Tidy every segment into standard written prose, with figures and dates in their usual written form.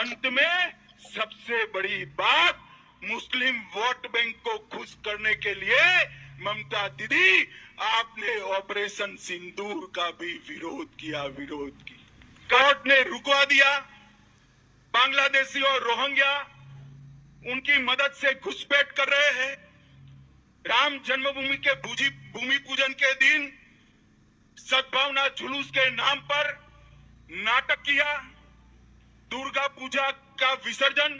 अंत में सबसे बड़ी बात, मुस्लिम वोट बैंक को खुश करने के लिए ममता दीदी आपने ऑपरेशन सिंदूर का भी विरोध किया। कोर्ट ने रुकवा दिया। बांग्लादेशी और रोहिंग्या उनकी मदद से घुसपैठ कर रहे हैं। राम जन्मभूमि के भूमि पूजन के दिन सद्भावना जुलूस के नाम पर नाटक किया। दुर्गा पूजा का विसर्जन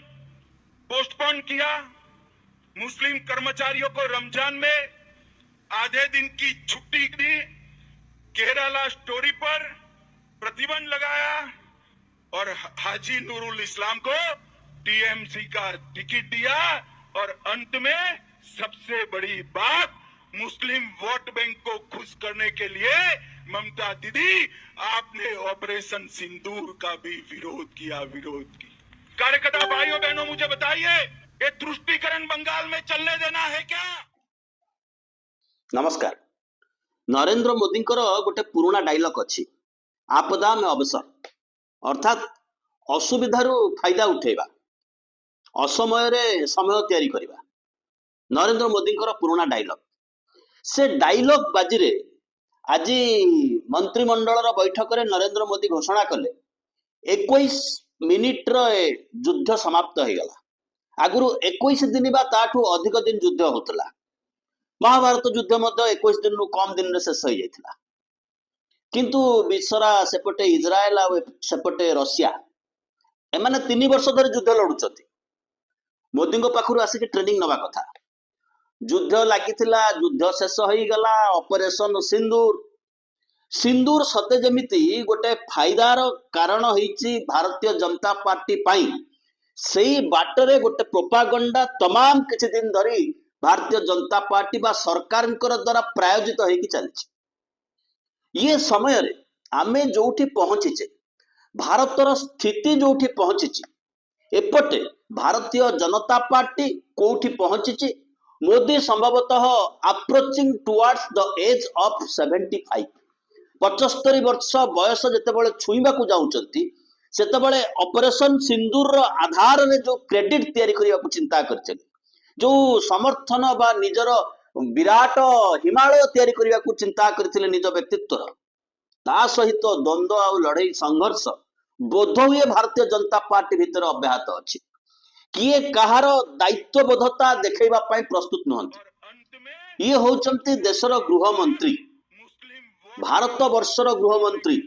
पोस्टपोन किया। मुस्लिम कर्मचारियों को रमजान में आधे दिन की छुट्टी दी। केरला स्टोरी पर प्रतिबंध लगाया और हाजी नूरुल इस्लाम को टीएमसी का टिकट दिया। और अंत में सबसे बड़ी बात, मुस्लिम वोट बैंक को खुश करने के लिए ममता दीदी आपने ऑपरेशन सिंदूर का भी विरोध किया। कार्यकर्ता भाइयों बहनों, मुझे बताइए, ये तुष्टीकरण बंगाल में चलने देना है क्या? नमस्कार। नरेंद्र मोदी गोटे पुराना डायलॉग अच्छी, आपदा में अवसर, अर्थात असुविधारू फायदा उठेबा, असमय रे समय तैयारी करबा। नरेंद्र मोदी पुराना डायलॉग, से डायलॉग बाजी रे आज मंत्रिमंडल बैठक में नरेंद्र मोदी घोषणा कले 21 मिनिट युद्ध समाप्त हो गला। आगुरु 21 दिन बा ताठू अधिक दिन युद्ध होतला। महाभारत युद्ध मध्य 21 दिन रु कम दिन रे शेष हो जाइथिला। किंतु विश्वरा सेपटे इजराएल आ सेपटे रशिया एमाने 3 वर्ष धरि युद्ध लड़ुचंती। मोदी पाखु आसिक ट्रेनिंग नवा कथा। युद्ध लागिथिला, युद्ध शेष हो गला। ऑपरेशन सिंदूर सते जमिति गोटे फायदार कारण होईची भारतीय जनता पार्टी पाई। सेई बाटरे गोटे प्रोपागंडा तमाम किछि दिन धरी भारतीय जनता पार्टी बा सरकार द्वारा प्रायोजित होईकी चलछि। ये समय रे आमे जोठी पहुंचीचे, भारतर स्थिति जोठी पहुंचीची, एपटे भारतीय जनता पार्टी कोठी पहुंचीची। मोदी संभवतः approaching towards the age of 75, 75 वर्ष बयस जितेबाला छुईबा को जाउचंती, सेतेबाला ऑपरेशन सिंदूर आधार में जो क्रेडिट तैयारी करने को चिंता करछन, जो समर्थन बा निजर विराट हिमालय तैयारी करने को चिंता करथिले निज व्यक्तित्व, ता सहित द्वंद्व आ लड़ाई संघर्ष बोध हुए भारतीय जनता पार्टी भीतर अब्याहत अच्छी। किए कहार दायित्वबोधता देखैबा पाई प्रस्तुत नहंती। ये होचंती देशर गृह मंत्री, भारत वर्षर गृह मंत्री,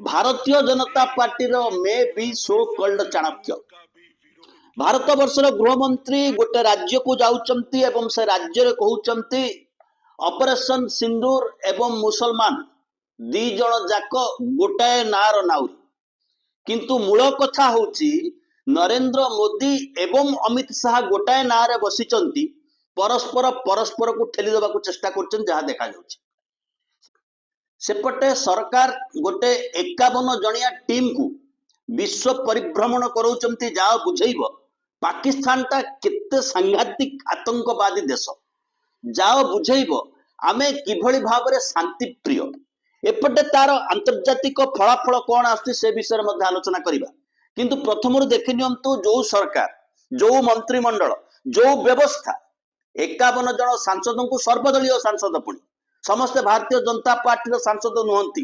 भारतीय जनता पार्टी रो maybe so called Chanakya. Bharat वर्षर गृह मंत्री गोटे राज्य को जाउचंती एवं से राज्य रे कहउचंती ऑपरेशन सिंदूर एवं मुसलमान दी जण जाक गोटाए नार नाउरी। किंतु मूल कथा होची नरेंद्र मोदी एवं अमित शाह गोटाए नारे बसिचंती, परस्पर को ठेली देबा को चेष्टा करछन। जहा देखा जाउची सेपटे सरकार गोटे 51 जणिया टीम को विश्व परिभ्रमण करूचंती। जाओ बुझेइब पाकिस्तान ता केते सांघातिक आतंकवादी देश, जाओ बुझेइब आमे किभଳି भाबरे शांति प्रिय। एपटे तार अंतर्जातिक फलाफल कौन आसुची से विषय में आलोचना करिबा। किंतु प्रथम देखि नियंतु जो सरकार, जो मंत्रिमंडल, जो व्यवस्था, 51 जन सांसद को सर्वदलीय सांसद पुणी समस्ते भारतीय जनता पार्टी सांसद नुहंती,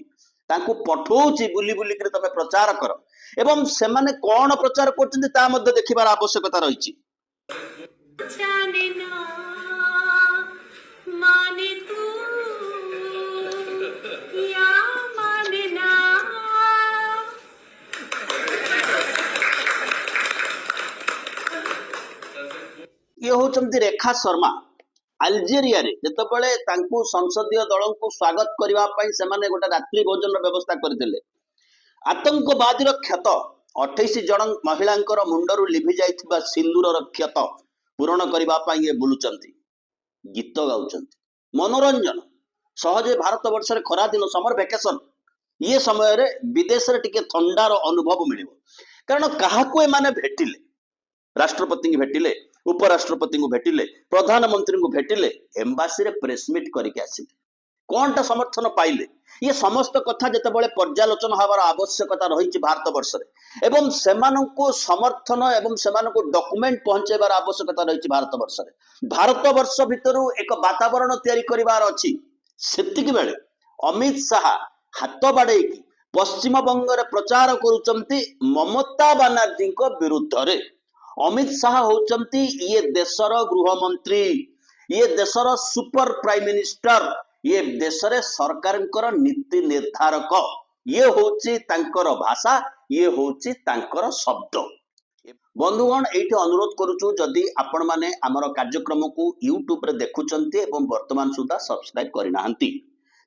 तांको पठौची बुली बुली कर तमे प्रचार कर एवं सेमाने कौन प्रचार करछन्ती ता मध्ये देखिबार आवश्यकता रहिछि। ये होचंती रेखा शर्मा अल्जेरिया रे जेतबेले तांकू संसदीय दल को स्वागत करबा पई सेमाने गोटे रात्रि भोजन व्यवस्था करथिले। आतंकवादी क्षत 28 जन महिलांकर मुंडरू लिभि जाइथिबा सिंदूरर क्षत पूरण करबा पई ये बुलुचंती, गीत गाउचंती, मनोरंजन सहजे भारत वर्ष रे खरा दिन समर वेकेशन ये समय रे विदेश रे टिके ठंडार अनुभव मिलिबो। कारण काहाको ए माने भेटिले, राष्ट्रपति की भेटिले, उपराष्ट्रपति को भेटिले, प्रधानमंत्री को भेटिले, एम्बासी रे प्रेस मीट करके आसिले। कौनटा समर्थन पाइले ये समस्त कथा जेतेबेले पर्यालोचना हबार आवश्यकता रही भारत वर्ष रे एवं सेमानंको समर्थन एवं सेमानंको डॉक्यूमेंट पहुंचेबार आवश्यकता रही भारत वर्ष भितरु एक वातावरण तैयारी करिवार अछि सेतिक बेले अमित शाह हाथ बाड़े पश्चिम बंग रे प्रचार करुचंती ममता बनर्जी को विरुद्ध रे अमित शाह होचंती ये देशर गृह मंत्री ये देशर सुपर प्राइम मिनिस्टर ये देश रे सरकार नीति निर्धारक ये होची तांकर भाषा ये होची तांकर शब्द बंधुगण एठी अनुरोध करूछु जदि आपण माने हमर कार्यक्रम को यूट्यूब रे देखुचंती एवं वर्तमान सुधा सब्सक्राइब करि नाहंती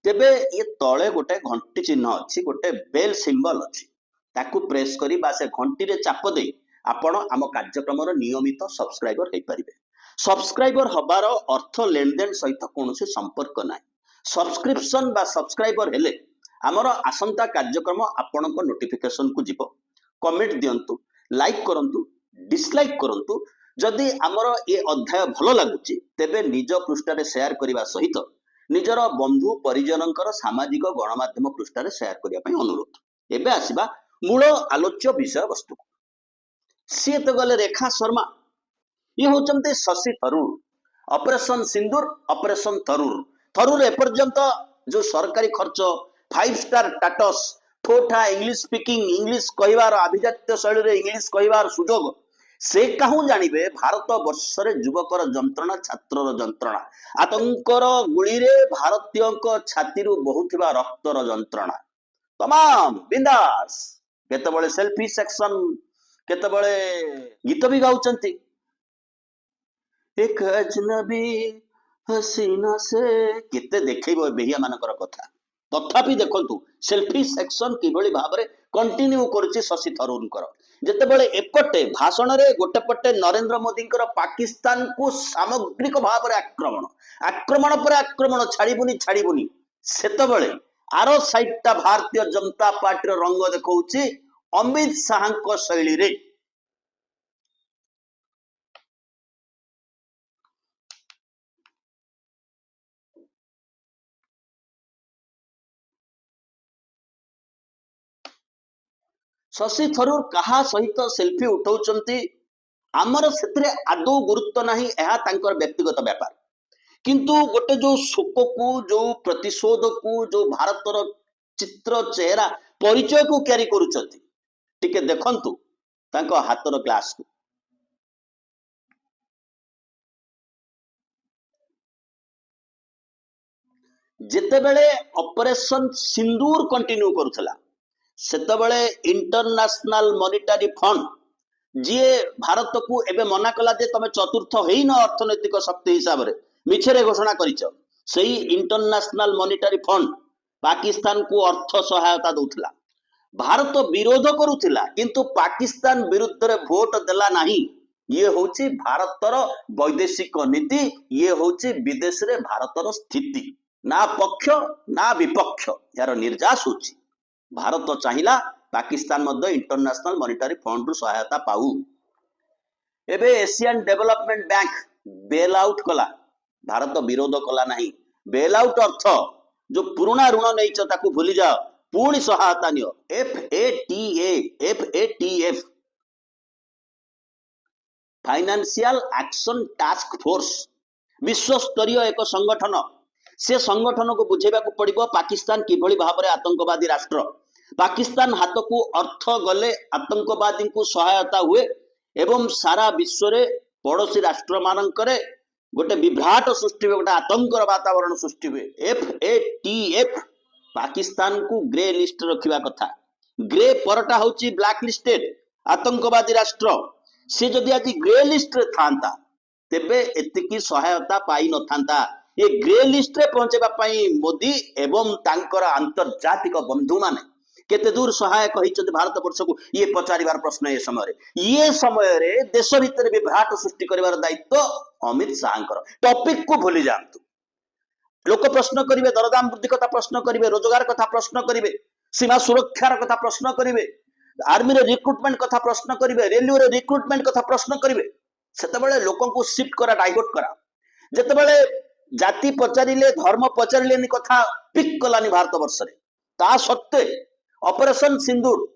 तेबे ये तळे गोटे घंटी चिन्ह अछि गोटे बेल सिंबल अछि ताकू प्रेस करी बा से घंटी रे चाप दे आपण आम कार्यक्रम नियमित सब्सक्राइबर हो पारे सब्सक्राइबर हबार अर्थ लेनदेन सहित कौन संपर्क ना सब्सक्रिप्शन बा सब्सक्राइबर हेले आमर आसंता कार्यक्रम आपण नोटिफिकेशन को जीव कमेंट दियंतु लाइक करंतु डिसलाइक करंतु जदि आमर ये अध्याय भल लगुच तेबे निज पृष्ठ शेयर करने सहित निजर बंधु परिजनकर सामाजिक गणमाध्यम पृष्ठ शेयर करने अनुरोध एबे आसिबा मूल आलोच्य विषय वस्तु सी तो गले रेखा शर्मा ये होचंते शशि थरूर ऑपरेशन सिंदूर ऑपरेशन थरूर थरूर एपर्यंत जो सरकारी खर्च 5 स्टार स्टेटस ठोठा इंग्लिश स्पीकिंग इंग्लिश कहवार अभिजात्य शैली रे इंग्लिश कहवार सुजोग से कहूँ जानिबे भारत वर्ष रे युवकर जंत्रणा छात्रर जंत्रणा आतंकर गुली रे भारतीय छाती रु बहुथिबा रक्तर जंत्रणा तमाम बिंदास केतबळे सेल्फी सेक्शन केतबळे गीत भी गाउचंती एक अजनबी हसीना से केते देखैबो बेहिया मानकर कथा तथापि देखंतु सेल्फी सेक्शन किभଳି भाबरे कंटिन्यू करछि शशि थरूरकर जेतेबेले एकटे भाषण रे गोटे पटे नरेंद्र मोदीकर पाकिस्तान को सामग्रिक भाबरे आक्रमण पर आक्रमण छाड़ीबुनी सेतेबेले आरो साइडटा भारतीय जनता पार्टी रो रंग देखौछि अमित शाह को शैली रे शशि थरूर कहा सहित सेल्फी उठाउचंती आमर सेतरे आदौ गुरुत्व नाही एहा तांकर व्यक्तिगत व्यापार किंतु गोटे जो शोक को जो प्रतिशोध को जो भारतर चित्र चेहरा परिचय को क्यारी करूचंती टिके देखंतु तांको हातर ग्लास को जेतेबेले ऑपरेशन सिंदूर कंटिन्यू करूथला सेतेबेले इंटरनेशनल मॉनिटरी फंड जी भारत को एबे मना कला जे तमे चतुर्थ हेइन अर्थनैतिक शक्ति हिसाब रे मिछरे घोषणा करिछ सेही इंटरनेशनल मॉनिटरी फंड पाकिस्तान को अर्थ सहायता दउथला भारत विरोध करुथिला किंतु पाकिस्तान विरुद्ध रे वोट देला नाही ये होची भारतर वैदेशिक नीति ये होची विदेश रे भारतर स्थिति ना पक्ष ना विपक्ष यार निर्जास होची भारत चाहिला पाकिस्तान मध्य इंटरनेशनल मॉनिटरी फंड रु सहायता पाऊ एबे Asian development bank bail out कला भारत विरोध कला नहीं बेल आउट अर्थ जो पुराना ऋण नहीं ताकू भूली जाओ पुणी सहायता neo FATF financial action task force विश्व स्तरीय एक संगठन से संगठन को बुझेबा को पड़िबो पाकिस्तान किभଳି भाबरे आतंकवादी राष्ट्र पाकिस्तान हाथ को अर्थ गले आतंकवादी को सहायता हुए एवं सारा विश्व रे पड़ोसी राष्ट्र मानकरे गोटे विभ्राट सृष्टि हुए गोटे आतंकर वातावरण सृष्टि हुए FATF पाकिस्तान को ग्रे लिस्ट रखिबा कथा ग्रे परटा होची ब्लैक लिस्टेड आतंकवादी राष्ट्र से जदि आज ग्रे लिस्ट रे थांता तेबे एतिकी सहायता पाई न थांता ये ग्रे लिस्ट रे पहुंचेबा पई मोदी एवं तांकर अंतर्जातिक बंधु माने केते दूर सहायक होइछत भारत वर्ष को ये पचारिबार प्रश्न ये समय रे देश भीतर विभ्राट सृष्टि करिवार दायित्व अमित शाहकर टॉपिक को भूली जांतु लोक प्रश्न करिवे दरदाम वृद्धि कथा प्रश्न करिवे रोजगार कथा प्रश्न करिवे सीमा सुरक्षार कथा प्रश्न करिवे आर्मी रे रिक्रुटमेंट कथा प्रश्न करिवे रेलवे रे रिक्रुटमेंट कथा प्रश्न करिवे सेतेबेले लोकन को शिफ्ट करा डाइवर्ट करा जेतेबेले जाति पचारिले धर्म पचारिले कथा पिक कलानी भारत वर्ष रे ता सत्ते ऑपरेशन सिंदूर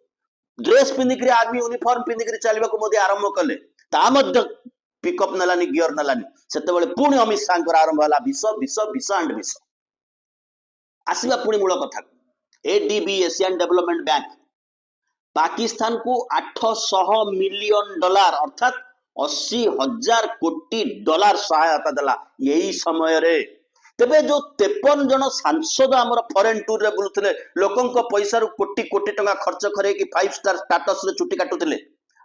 ड्रेस पिंधिक आर्मी यूनिफॉर्म पिंधिक चलने को मोदी आरंभ कले ता मध्य पिकअप नलानी गियर नलानी सेते पुणी अमित शाह आरंभ है विष विष विष एंड विष आसवा पुणी मूल कथा ADB Asian development bank Pakistan को 800 मिलियन डॉलर अर्थात 80,000 कोटी डॉलर सहायता देला यही समय रे तेबे जो 53 जन सांसद आमर फॉरेन टूर रे बुलुथिले लोकंक पैसा रु कोटी कोटी टका खर्च करे कि 5 स्टार स्टेटस रे चुटी काटुथिले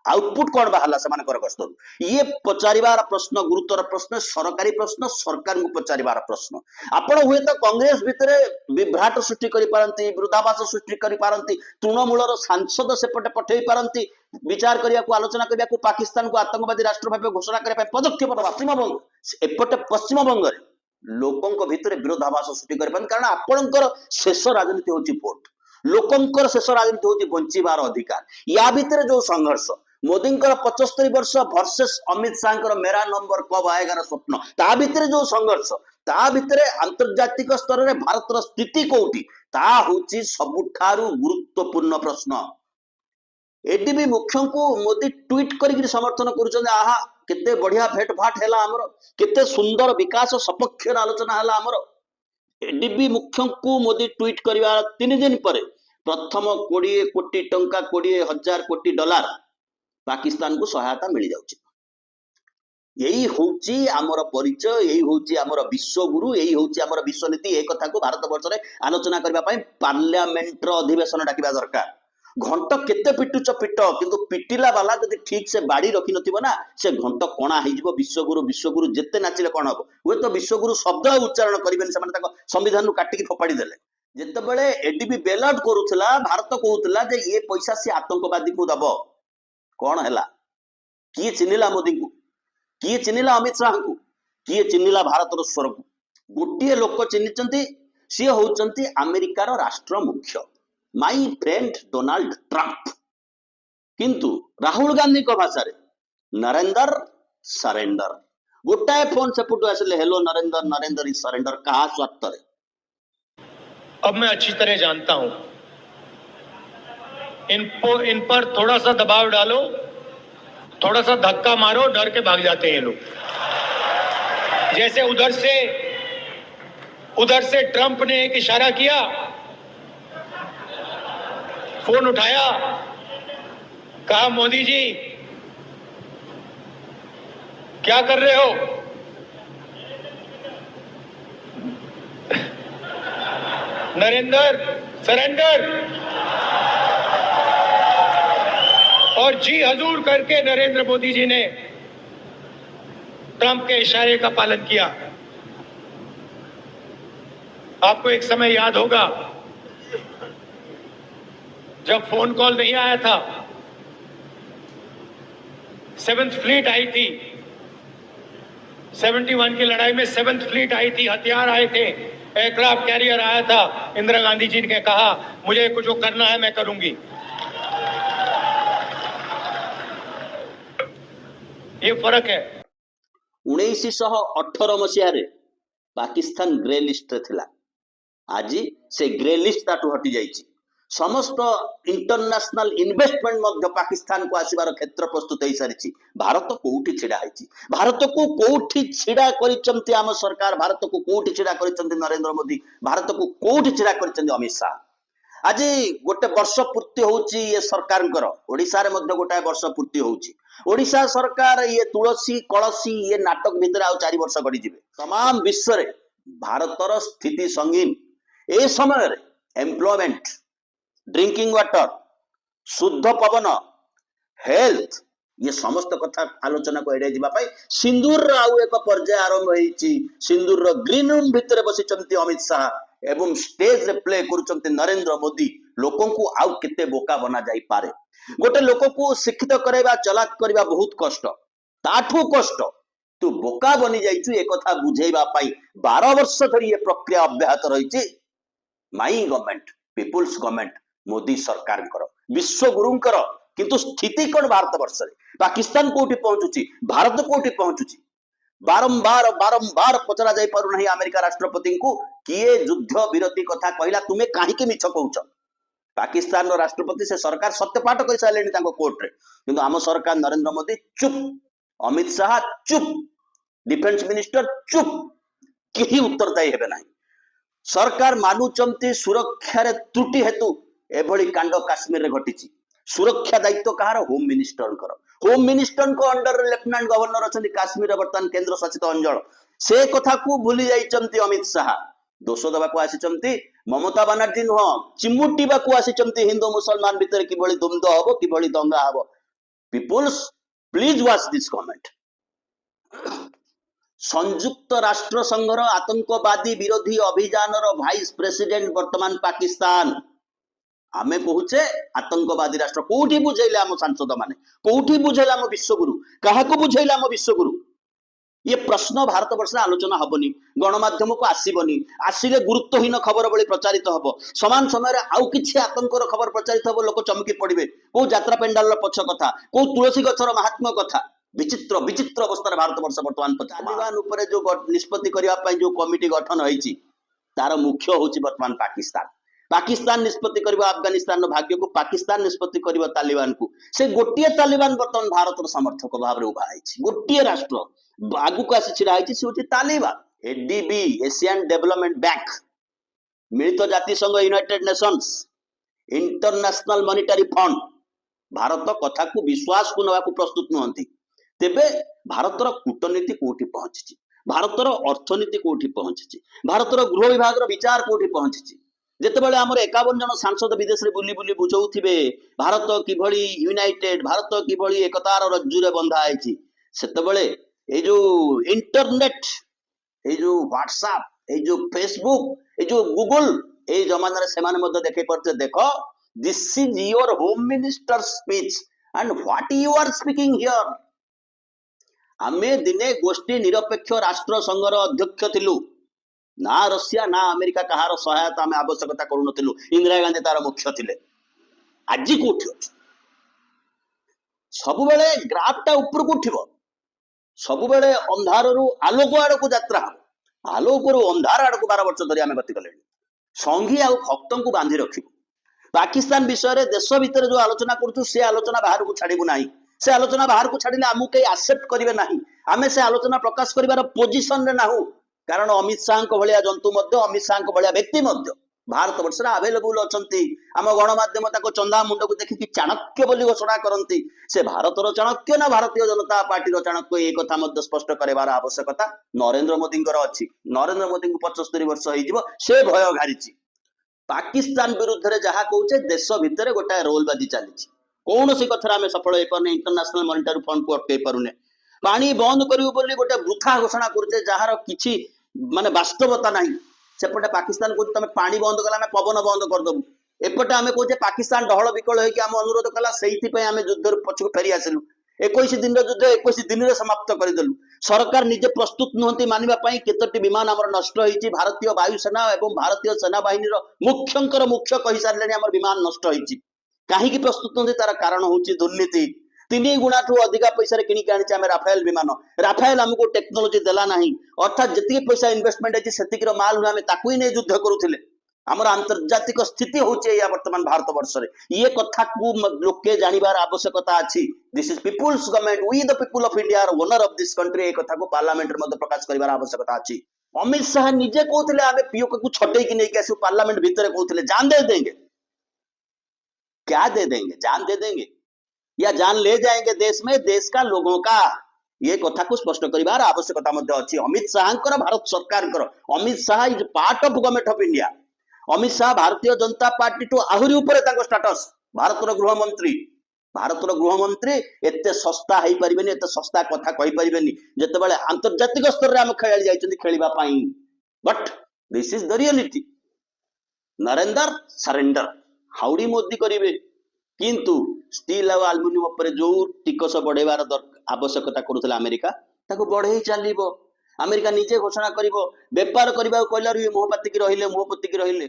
आउटपुट कौन बाहला सेमानकर गस्तु ये पचारिबार प्रश्न गुरुतर प्रश्न सरकारी प्रश्न सरकार को पचारिबार प्रश्न आपण हुए तो कांग्रेस भितर विभ्राट सृष्टि करि पारंती विरोधाभास सृष्टि करि पारंती तृणमूलर सांसद सेपटे पठेई पारंती विचार करिया को आलोचना करिया को पाकिस्तान को आतंकवादी राष्ट्र भाव घोषणा करिया पदक्षेप पश्चिम बंग एपटे पश्चिम बंग लोकों भितर विरोधाभास सृष्टि करि पारंती कारण आपणकर शेष राजनीति होची वोट लोकंकर शेष राजनीति होची बंचिबार अधिकार या भितर जो संघर्ष मोदी 75 वर्ष वर्सेस अमित शाह मेरा नंबर कब आएगा स्वप्न ता भितर जो संघर्ष ता भितर अंतर्जातिक स्तर में भारत स्थिति कोठी ता होची सबुठारु गुरुत्वपूर्ण प्रश्न एडीबी मुख्य को मोदी ट्वीट करी समर्थन करुछन आहा केते बढ़िया भेट भाट हैला हमर केते सुंदर विकास सपक्ष आलोचना हैला हमर एडीबी मुख्य को मोदी ट्वीट करिवा 3 दिन पर प्रथम 20 कोटी टंका 20,000 कोटी डॉलर पाकिस्तान को सहायता मिल जाउची यही होची आमर परिचय यही होची आमर विश्वगुरु यही होची आमर विश्वनीति ए कथा को भारत वर्ष रे आलोचना करबा पई पार्लियामेंट रो अधिवेशन डाकिबा दरकार घंट केते पिटुच पिट किंतु पिटिला वाला जदि ठीक से बाड़ी रखि नथिबो ना से घंट कोणा हे जिवो विश्वगुरु जेते नाचिले कोन हबो हुए तो विश्वगुरु शब्द उच्चारण करिबेन से माने ताको संविधान नु काटिकी फोपाड़ी देले जेतेबेले एडीबी बेलआउट करूथला भारत कहूथला जे ये पैसा से आतंकवादी को दबो कौन है किए चिन्हिला मोदी को किए चिन्हिला अमित शाह को किए चिन्हिला भारत स्वर को गोटे लोक चिन्हिचंती सी होचंती अमेरिकार राष्ट्र मुख्य माई फ्रेंड डोनाल्ड ट्रंप किंतु राहुल गांधी को भाषा रे नरेंद्र सरेंडर गोटाए फोन सेपुटू आसले hello Narendra Narendra is surrender कहा स्वार्थ रे अब मैं अच्छी तरह जानता हूं इन पर थोड़ा सा दबाव डालो थोड़ा सा धक्का मारो डर के भाग जाते हैं ये लोग जैसे उधर से ट्रंप ने एक इशारा किया फोन उठाया कहा मोदी जी क्या कर रहे हो नरेंद्र सरेंडर और जी हजूर करके नरेंद्र मोदी जी ने ट्रंप के इशारे का पालन किया। आपको एक समय याद होगा जब फोन कॉल नहीं आया था 7th फ्लीट आई थी 71 की लड़ाई में 7th फ्लीट आई थी हथियार आए थे एयरक्राफ्ट कैरियर आया था इंदिरा गांधी जी ने कहा मुझे कुछ करना है मैं करूंगी। ये फर्क है 1918 मसीह पाकिस्तान ग्रे लिस्ट थिला आज से ग्रे लिस्ट ताटू हटी जाइछि समस्त इंटरनेशनल इन्वेस्टमेंट मध्य पाकिस्तान को आसीबार क्षेत्र प्रस्तुत हो सारी भारत कोठी छिड़ा है भारत को कोठी छिड़ा करिसंती आम सरकार भारत को कोठी छिड़ा करिसंती नरेंद्र मोदी भारत को कोठी छिड़ा करिसंती अमित शाह आज गोटे वर्ष पूर्ति होची ये सरकार ओडिशा रे मध्य गोटाए वर्ष पूर्ति होची ओडिशा सरकार ये तुलसी कलसी ये नाटक भितर आ 4 वर्ष गड़ी जिवे तमाम विश्व रे भारतर स्थिति संगीन ए समय रे एम्प्लॉयमेंट ड्रिंकिंग वाटर शुद्ध पवन हेल्थ ये समस्त कथा आलोचना को एड़े जिबा पाई सिंदूर आउ एक पर्याय आरंभ होईची सिंदूर ग्रीन रूम भितर बसिचंती अमित शाह एवं स्टेज रे प्ले करुचंती नरेंद्र मोदी लोकों को आउ केते बोका बना जाई पारे गोटे लोक को शिक्षित करैबा चलाक करबा बहुत कष्ट ताठू कष्ट तू बोका बनी जाइछु एक कथा बुझेबा पाई 12 वर्ष धरि ये प्रक्रिया अब्याहत रहिछि my government people's government Modi सरकार विश्व गुरुंकर किंतु स्थिति कौन भारत वर्ष रे पाकिस्तान कोठी पहुंचुची भारत कोठी पहुंचुची बारंबार बारंबार पचरा जाई पारु नहीं अमेरिका राष्ट्रपति को किए युद्ध विरति कथा कहला तुमे काहे मिछ कहउछ पाकिस्तान राष्ट्रपति से सरकार सत्यपाठ कर सारे कोर्ट रे किंतु आम सरकार नरेंद्र मोदी चुप अमित शाह चुप डिफेन्स मिनिस्टर चुप केही उत्तरदायी हेबे नाही सरकार मानुचंती सुरक्षा रे त्रुटि हेतु एभली कांड काश्मीर रे घटिची सुरक्षा दायित्व कहार होम मिनिस्टर को अंडर लेफ्टिनेंट गवर्नर अच्छा काश्मीर वर्तमान केंद्र शासित अंचल से कथा को भूली जाइचंती अमित शाह दोष दबा को आसीचंती ममता बनर्जी नुह चिमुटीबा को आसीचंती हिंदू मुसलमान भितर किभली द्वंद्व हबो किभली दंगा हबो peoples please watch this comment संयुक्त राष्ट्र संघर आतंकवादी विरोधी अभियान भाइस प्रेसिडेंट वर्तमान पाकिस्तान आमे कहूचे आतंकवादी राष्ट्र कोठी बुझेले आम सांसद माने कोठी बुझेले आम विश्वगुरु काहाको बुझेले आम विश्वगुरु ये प्रश्न भारत वर्ष आलोचना हबनी गणमाध्यम को आसीबनी आसिले गुरुत्वहीन खबर बळी प्रचारित हबो समान समय आउ किछि आतंकर खबर प्रचारित हबो लोक चमकी पड़िबे को यात्रा पेंडाल पछ कथा को तुलसी गछर महात्म्य कथा विचित्र विचित्र अवस्था भारत वर्ष वर्तमान तालिबान उपरे जो निष्पत्ति करबा पई जो कमिटी गठन होईची तार मुख्य होची वर्तमान पाकिस्तान निष्पत्ति करबा अफगानिस्तान भाग्य को पाकिस्तान निष्पत्ति करबा तालिबान को से गोटिए तालिबान वर्तमान भारत समर्थक भाव रे उभा आइछि गोटिए राष्ट्र आगु को आसी छिड़ा आइछि से होची Taliban ADB Asian development bank मिलित जाति संघ United Nations international monetary fund Bharat कथा को विश्वास को नवा को प्रस्तुत नहंती तेबे भारतर कूटनीति कोठी पहुंची भारतर अर्थनीति कोठी पहुंची भारतर गृह विभाग विचार कोठी पहुंची जेतेबेले आमर 51 जन सांसद विदेश रे बुली बुली बुझौथिबे भारत किभली यूनाइटेड भारत किभली एकतार रज्जुरे बंधा आइछि सेतेबेले ए जो इंटरनेट ए जो व्हाट्सएप ए जो फेसबुक ए जो गूगल ए जमाना रे सेमाने मध्य देखै परते देखो this is your home minister speech and what you are speaking here आमे दिने गोष्ठी निरपेक्ष राष्ट्र संघर अध्यक्ष थिलु ना रशिया ना अमेरिका कहार सहायता आम आवश्यकता करूँ इंदिरा गांधी तार मुख्य थिले आज कोठी सब बेले ग्राफटा ऊपर को उठिबो सब बेले अंधार रु आलोक आड़ को यात्रा आलोक रु अंधार आड़ को 12 वर्ष धरी आम गति कले संघी आ भक्त को बांधी रखिबो पाकिस्तान विषय रे देश भीतर जो आलोचना करूँ से आलोचना बाहर को छाड़िबु नाही से आलोचना बाहर को छाड़िले आमु के एक्सेप्ट करिवे नाही आमे से आलोचना प्रकाश करिवार पोजीशन रे नाहु कारण अमित शाह भलिया जंतु मध्य अमित शाह भलिया व्यक्ति मध्य भारत वर्ष अवेलेबल अच्छा आम गणमाध्यम चंदा मुंड को देखिकी चाणक्य बोली घोषणा करती से भारतर चाणक्य ना भारतीय जनता पार्टी चाणक्य ये कथा स्पष्ट करार आवश्यकता नरेंद्र मोदी अच्छी नरेंद्र मोदी को 75 वर्ष से भय घारी पाकिस्तान विरुद्ध में जहाँ कहे देश भितर गोटाए रोलबाजी चली कौन सी कथार आम सफल हो पारे इंटरनेशनल मॉनिटरी फंड को अटकई पारुने पानी बंद करूँ गोटे वृथा घोषणा करुचे जार किसी माने वास्तवता नहीं सेपटे पाकिस्तान को तुम पानी बंद कला ना पवन बंद करदेबू एपटे आम कहे पाकिस्तान डहल विकल होकर आम अनुरोध कला से युद्ध पछक फेरी आसिलु 21 दिन युद्ध 21 दिन में समाप्त करदेलु सरकार निजे प्रस्तुत नुहति मानिबा केतोटी विमान आमर नष्ट होईची भारतीय वायुसेना एवं भारतीय सेना बाहिनी मुख्यंकर मुख्य कही सारे आम विमान नष्ट होईची कहीं प्रस्तुत नुहति तार कारण होची दुर्नीति 3 गुणा ठू अधिका पैसा किणिक आनी राफेल विमान राफेल आमको टेक्नोलोजी देला नहीं अर्थात जी पैसा इन्वेस्टमेंट है से माल हुए ताकू ही नहीं युद्ध करुले आमर आंतर्जातिक स्थिति होची वर्तमान भारत वर्ष रे ये कथा को लोके जानिबार आवश्यकता अछि this is peoples government we the people of India are owner of this country ये कथा को पार्लियामेंट रे मध्य प्रकाश करिबार आवश्यकता अछि अमित शाह निजे कहते आमे पीओके को छटई की नहीं आसू पार्लियामेंट भीतर कहते जान दे देंगे क्या दे देंगे जान दे देंगे या जान ले जाएंगे देश में देश का लोगों का ये कथा को स्पष्ट करिबार आवश्यकता मध्य अछि अमित शाह भारत सरकार Amit Shah is part of government of India Amit Shah भारतीय जनता पार्टी टू आहुरी ऊपर स्टाटस भारतर गृहमंत्री एते सस्ता हो पारे एते सस्ता कथा कहि पारे जितेबाला आंतर्जातिक स्तर में आम खेल जाइछन्ति खेलिबा पई but this is the reality Narendra surrender howdy Modi करिवे किंतु स्टील और आलुमिनियम पर जो टिकस बढ़ेबार आवश्यकता करुला अमेरिका ताको बढ़े चलो अमेरिका निजे घोषणा करिवो व्यापार करबा कहलार ये मुहपातिकी रहिले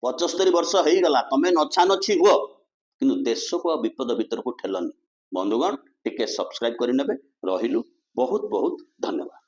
75 वर्ष हो गला तमे नछा नछी हुओ किंतु देश को विपद भीतर को ठेलनी बंधुगण टिके सब्सक्राइब करि नेबे रहिलु बहुत बहुत धन्यवाद।